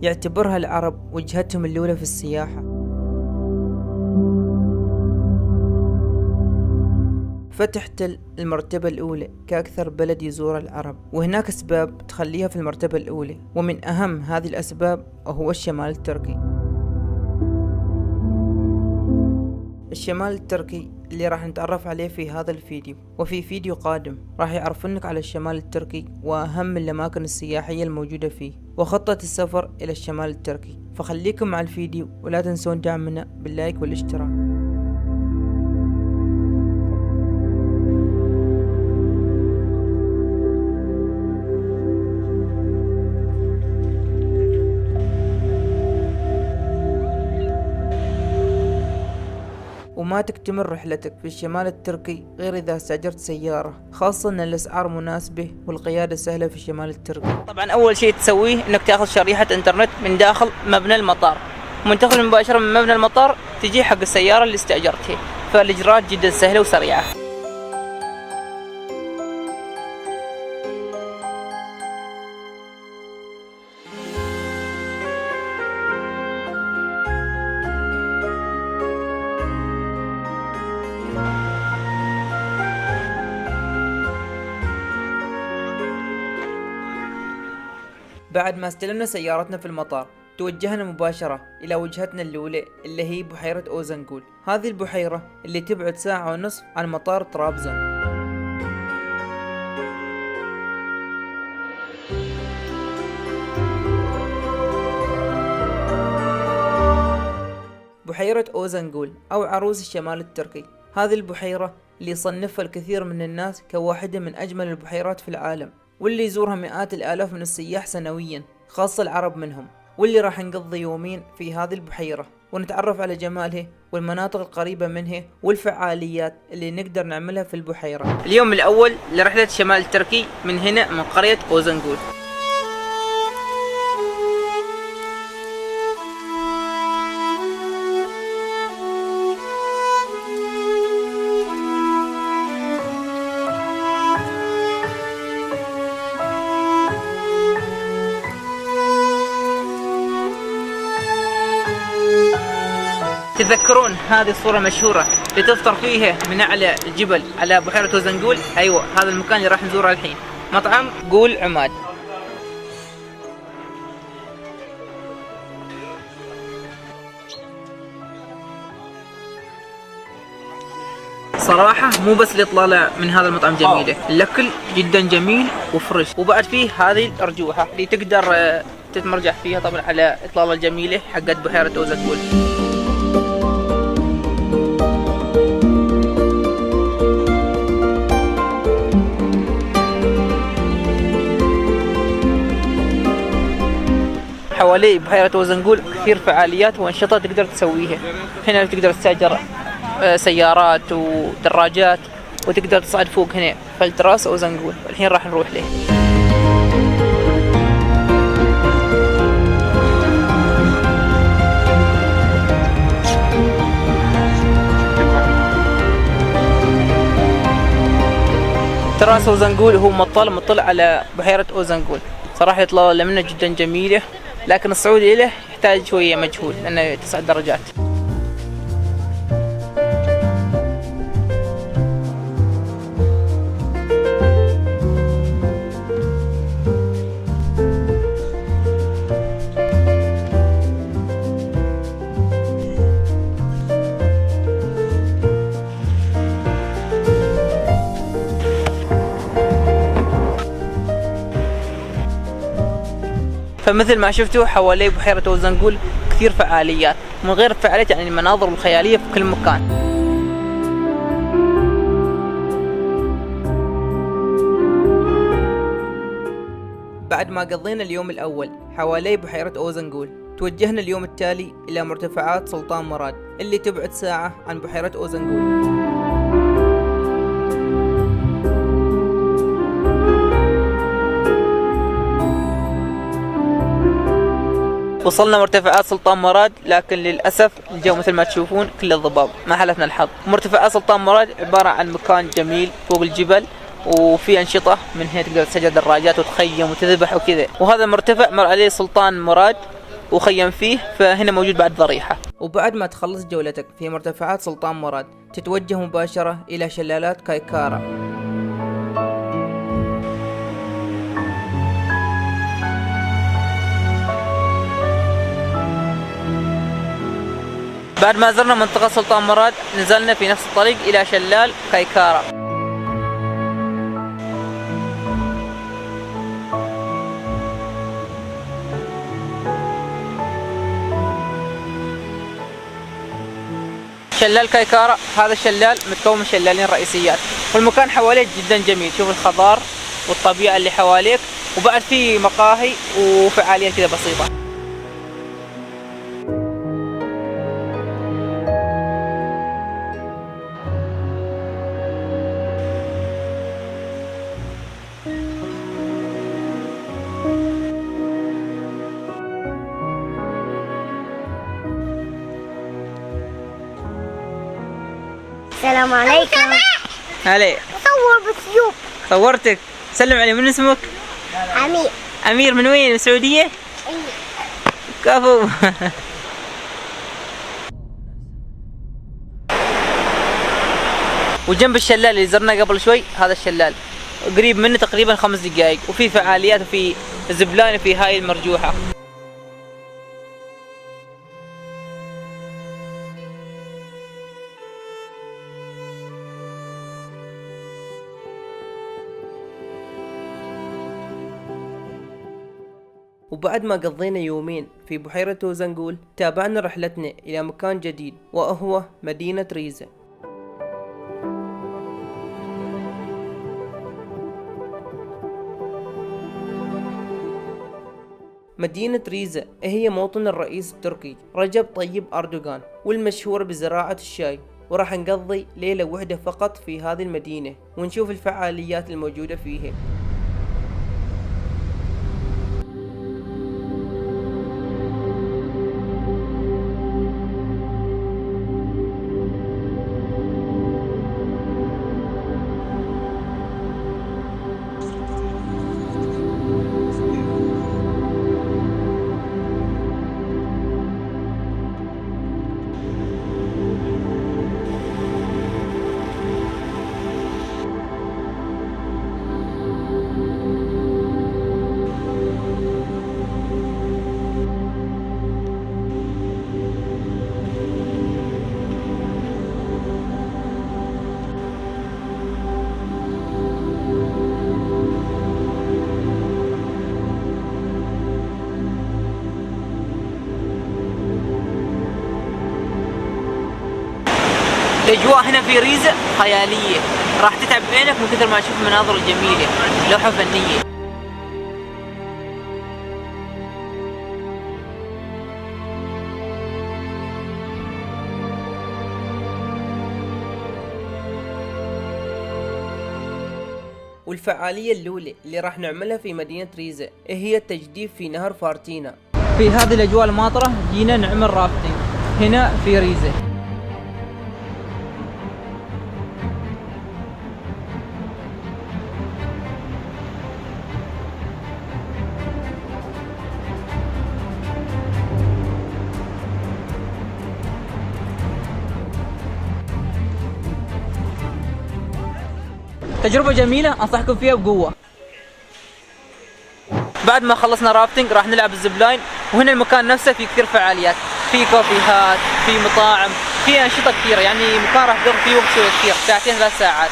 يعتبرها العرب وجهتهم الأولى في السياحة. فتحت المرتبة الأولى كأكثر بلد يزور العرب، وهناك أسباب تخليها في المرتبة الأولى، ومن أهم هذه الأسباب هو الشمال التركي. الشمال التركي اللي راح نتعرف عليه في هذا الفيديو، وفي فيديو قادم راح يعرفونك على الشمال التركي وأهم الأماكن السياحية الموجودة فيه وخطة السفر إلى الشمال التركي. فخليكم مع الفيديو ولا تنسون دعمنا باللايك والاشتراك. وما تكتمل رحلتك في الشمال التركي غير إذا استأجرت سيارة، خاصة أن الأسعار مناسبة والقيادة سهلة في الشمال التركي. طبعا أول شيء تسويه أنك تأخذ شريحة إنترنت من داخل مبنى المطار، ومنتقل مباشرة من مبنى المطار تجي حق السيارة اللي استأجرتها، فالإجراءات جدا سهلة وسريعة. بعد ما استلمنا سيارتنا في المطار توجهنا مباشرة إلى وجهتنا الأولى اللي هي بحيرة أوزنغول. هذه البحيرة اللي تبعد 1.5 ساعة عن مطار طرابزون. بحيرة أوزنغول أو عروس الشمال التركي، هذه البحيرة اللي يصنفها الكثير من الناس كواحدة من أجمل البحيرات في العالم، واللي يزورها مئات الآلاف من السياح سنويا، خاصة العرب منهم، واللي راح نقضي يومين في هذه البحيرة ونتعرف على جمالها والمناطق القريبة منها والفعاليات اللي نقدر نعملها في البحيرة. اليوم الأول لرحلة الشمال التركي من هنا من قرية أوزنغول. تذكرون هذه الصورة المشهورة اللي تفطر فيها من أعلى الجبل على بحيرة أوزنغول؟ أيوة، هذا المكان اللي راح نزوره الحين، مطعم قول عماد. صراحة مو بس الإطلالة من هذا المطعم جميلة، الأكل جدا جميل وفرش، وبعد فيه هذه الأرجوحة اللي تقدر تتمرجح فيها طبعا على الإطلالة الجميلة حقت بحيرة أوزنغول. حوالي بحيرة أوزنغول كثير فعاليات وأنشطة تقدر تسويها. هنا تقدر تستأجر سيارات ودراجات وتقدر تصعد فوق هنا فلتراس أوزنغول، الحين راح نروح له. تراس أوزنغول هو مطل على بحيرة أوزنغول. صراحة الإطلالة منه جدا جميلة، لكن الصعود إليه يحتاج شوية مجهود لأنه 9 درجات. فمثل ما شفتوا حوالي بحيرة أوزنغول كثير فعاليات، من غير الفعاليات يعني المناظر الخيالية في كل مكان. بعد ما قضينا اليوم الأول حوالي بحيرة أوزنغول، توجهنا اليوم التالي إلى مرتفعات سلطان مراد اللي تبعد 1 ساعة عن بحيرة أوزنغول. وصلنا مرتفعات سلطان مراد، لكن للأسف الجو مثل ما تشوفون كله ضباب، ما حلفنا الحظ. مرتفعات سلطان مراد عبارة عن مكان جميل فوق الجبل، وفي أنشطة من هنا تقدر تسجل دراجات وتخيم وتذبح وكذا. وهذا مرتفع مر عليه سلطان مراد، وخيم فيه، فهنا موجود بعد ضريحة. وبعد ما تخلص جولتك في مرتفعات سلطان مراد تتوجه مباشرة إلى شلالات كايكارا. بعد ما زرنا منطقة سلطان مراد نزلنا في نفس الطريق إلى شلال كايكارا. شلال كايكارا هذا الشلال متكون من شلالين رئيسيات، والمكان حواليك جدا جميل، شوف الخضار والطبيعة اللي حواليك، وبعد في مقاهي وفعاليات كذا بسيطة. السلام عليكم. علي صور بسيوب. صورتك. سلم علي. من اسمك؟ أمير. أمير من وين؟ من السعودية؟ أيوة. كفو. وجنب الشلال اللي زرناه قبل شوي هذا الشلال قريب منه تقريبا 5 دقائق، وفي فعاليات وفي زبلان في هاي المرجوحة. وبعد ما قضينا يومين في بحيرة وزنقول تابعنا رحلتنا إلى مكان جديد وهو مدينة ريزة. مدينة ريزة هي موطن الرئيس التركي رجب طيب أردوغان، والمشهور بزراعة الشاي، وراح نقضي ليلة واحدة فقط في هذه المدينة ونشوف الفعاليات الموجودة فيها. الأجواء هنا في ريزة خيالية، راح تتعب عينك من كثر ما تشوف المناظر الجميلة، لوحة فنية. والفعالية الأولى اللي راح نعملها في مدينة ريزة هي التجديف في نهر فارتينا. في هذه الأجواء الماطرة جينا نعمل رافتنج هنا في ريزة. تجربة جميلة أنصحكم فيها بقوة. بعد ما خلصنا رافتنج راح نلعب الزبلاين، وهنا المكان نفسه في كثير فعاليات، في كافيهات، في مطاعم، في أنشطة كثيرة، يعني مكان راح تقضي فيه وقت كثير، 2-3 ساعات.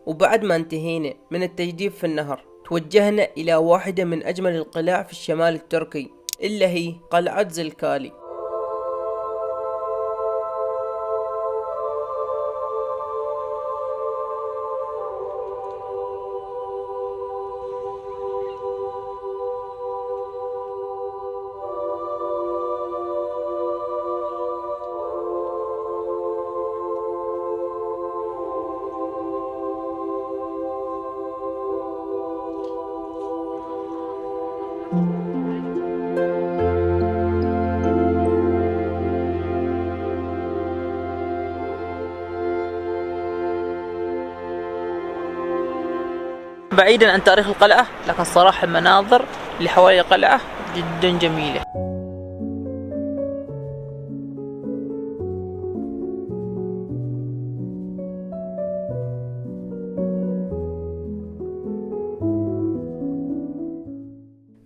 وبعد ما انتهينا من التجديف في النهر توجهنا إلى واحدة من أجمل القلاع في الشمال التركي اللي هي قلعة زلكالي. بعيدا عن تاريخ القلعة، لكن صراحة المناظر اللي حوالي القلعة جدا جميلة.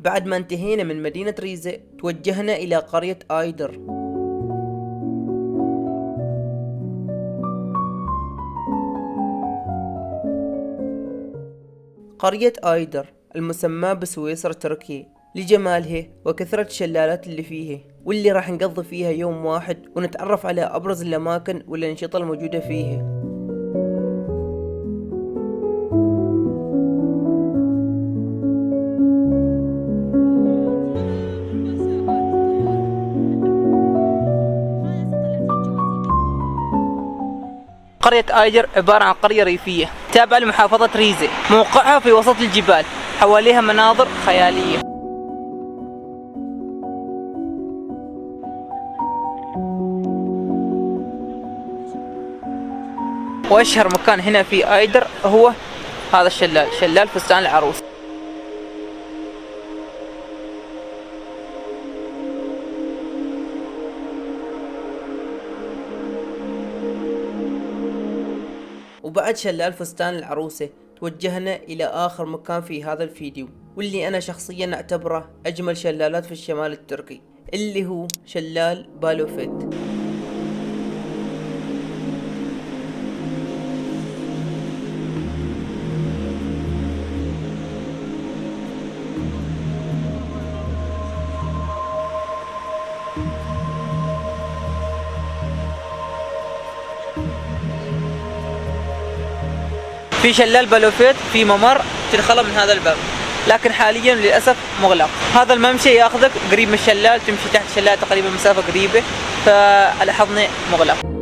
بعد ما انتهينا من مدينة ريزة توجهنا إلى قرية آيدر. قرية آيدر المسماة بسويسرا تركيا لجمالها وكثرة الشلالات اللي فيها، واللي راح نقضي فيها يوم واحد ونتعرف على أبرز الأماكن والأنشطة الموجودة فيها. قرية آيدر عبارة عن قرية ريفية تابعة لمحافظة ريزة، موقعها في وسط الجبال، حواليها مناظر خيالية. وأشهر مكان هنا في آيدر هو هذا الشلال، شلال فستان العروس. وبعد شلال فستان العروسة توجهنا إلى آخر مكان في هذا الفيديو، واللي أنا شخصيا أعتبره أجمل شلالات في الشمال التركي، اللي هو شلال بالوفيت. في شلال بالوفيت في ممر تدخله من هذا الباب، لكن حاليا للأسف مغلق. هذا الممشى ياخذك قريب من الشلال، تمشي تحت الشلال تقريبا مسافة قريبة، فلاحظنا مغلق.